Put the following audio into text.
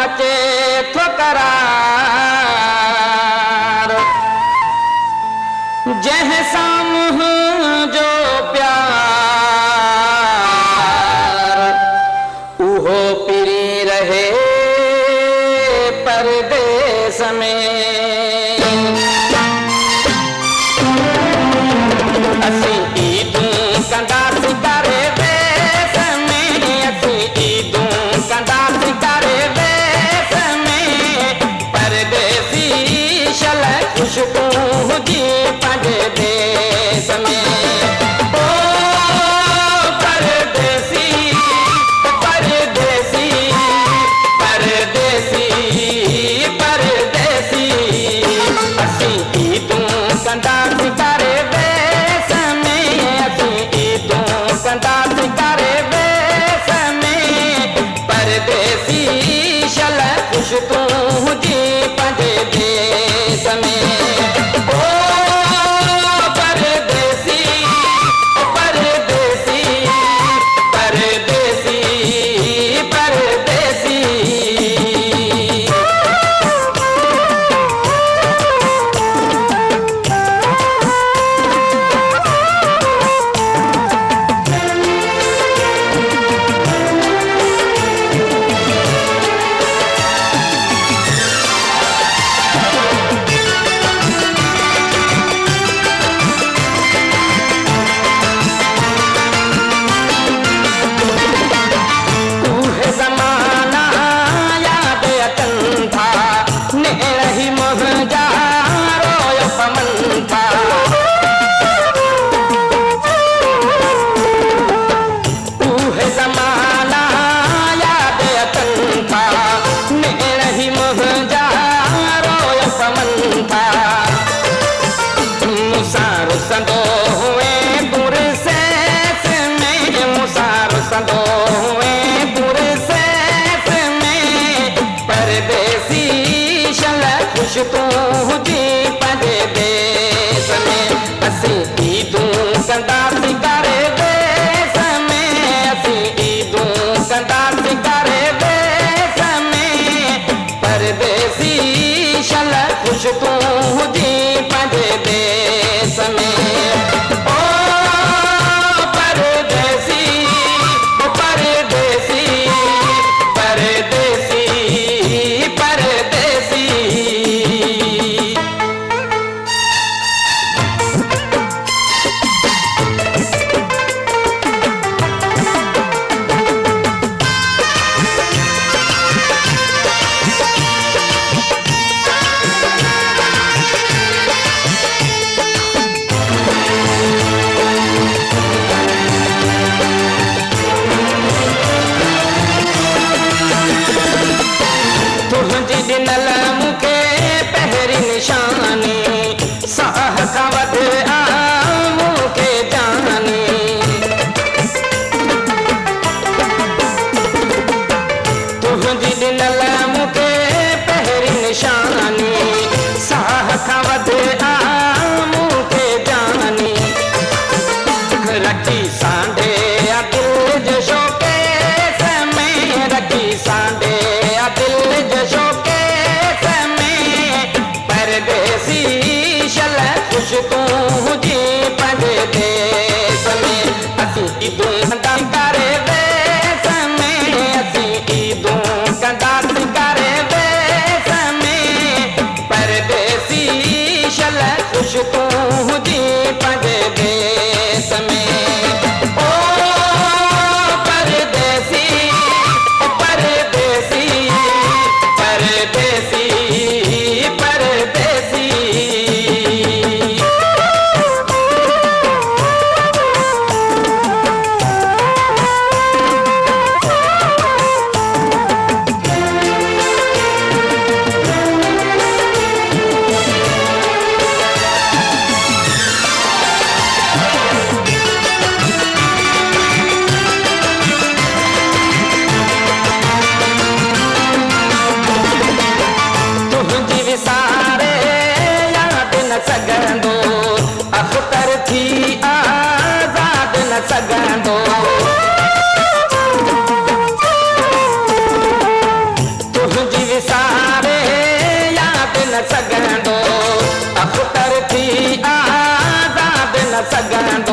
अचे थो करार जंहिं सां मुंहिंजो प्यार उहो पिरी रहे परदेस में असीं ईदूं कंदासीं करे वेस में असीं ईदूं कंदासीं करे वेस में परदेसी शल खुशबू हुजी पंहिंजे देश में ओ परदेसी परदेसी परदेसी परदेसी असीं ईदूं कंदासीं करे वेस में असीं ईदूं कंदासीं करे वेस में परदेसी शल खुशबू हुजी पंहिंजे देश में ओ परदेसी परदेसी परदेसी परदेसी खुशबू हुजी पंहिंजे देश में असीं ईदूं कंदासीं करे वेस में असीं ईदूं कंदासीं करे वेस में परदेसी शल खुशबू हुजी पंहिंजे देश में ओ परदेसी परदेसी परदेसी परदेसी तुंहिंजी ॾिनल मूंखे पहिरीं निशानी साह खां वध आ मूंखे जानी तुंहिंजी ॾिनल मूंखे पहिरीं निशानी साह खां वध आ मूंखे जानी रखी सांडे आ दिल जो शोकेस में रखी सांडे आ दिल जो शोकेस में परदेसी शल खुशबू हुजी पंहिंजे देश में असीं ईदूं कंदासीं करे वेस में असीं ईदूं कंदासीं करे वेस में परदेसी शल खुशबू हुजी पंहिंजे देश में ओ परदेसी परदेसी परदेसी परदेसी तुझी न सघंदो, अख़्तर थी आज़ाद न सघंदो।